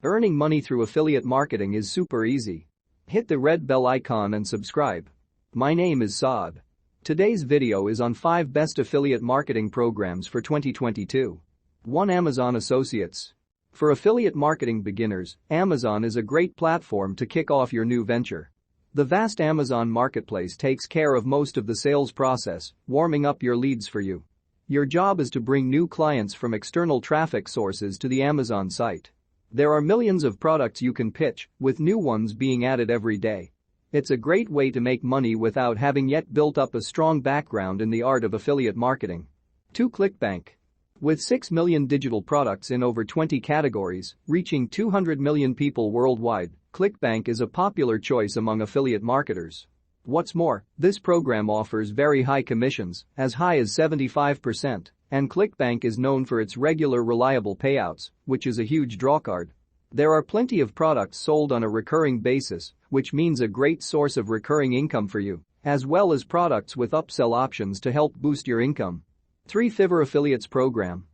Earning money through affiliate marketing is super easy. Hit the red bell icon and subscribe. My name is Saad. Today's video is on 5 best affiliate marketing programs for 2022. 1. Amazon Associates. For affiliate marketing beginners, Amazon is a great platform to kick off your new venture. The vast Amazon marketplace takes care of most of the sales process, warming up your leads for you. Your job is to bring new clients from external traffic sources to the Amazon site. There are millions of products you can pitch, with new ones being added every day. It's a great way to make money without having yet built up a strong background in the art of affiliate marketing. 2. ClickBank. With 6 million digital products in over 20 categories, reaching 200 million people worldwide, ClickBank is a popular choice among affiliate marketers. What's more, this program offers very high commissions, as high as 75%, and ClickBank is known for its regular reliable payouts, which is a huge drawcard. There are plenty of products sold on a recurring basis, which means a great source of recurring income for you, as well as products with upsell options to help boost your income. 3. Fiverr Affiliates Program.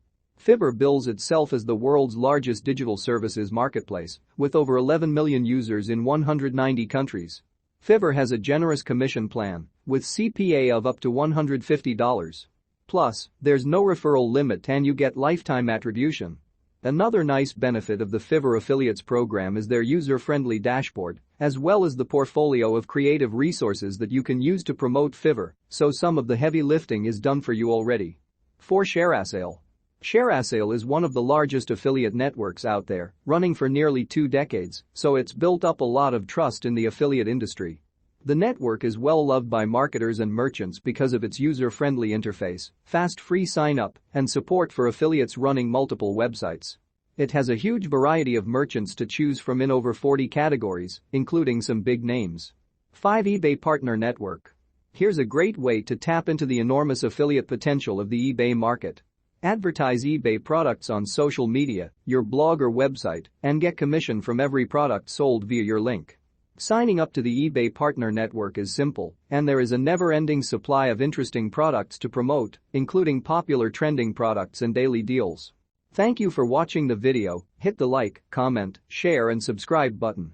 Fiverr bills itself as the world's largest digital services marketplace, with over 11 million users in 190 countries. Fiverr has a generous commission plan, with CPA of up to $150. Plus, there's no referral limit and you get lifetime attribution. Another nice benefit of the Fiverr Affiliates program is their user-friendly dashboard, as well as the portfolio of creative resources that you can use to promote Fiverr, so some of the heavy lifting is done for you already. 4. ShareASale. ShareASale is one of the largest affiliate networks out there, running for nearly 2 decades, so it's built up a lot of trust in the affiliate industry. The network is well loved by marketers and merchants because of its user-friendly interface, fast free sign-up, and support for affiliates running multiple websites. It has a huge variety of merchants to choose from in over 40 categories, including some big names. 5. eBay Partner Network. Here's a great way to tap into the enormous affiliate potential of the eBay market. Advertise eBay products on social media, your blog or website, and get commission from every product sold via your link. Signing up to the eBay Partner Network is simple, and there is a never-ending supply of interesting products to promote, including popular trending products and daily deals. Thank you for watching the video. Hit the like, comment, share and subscribe button.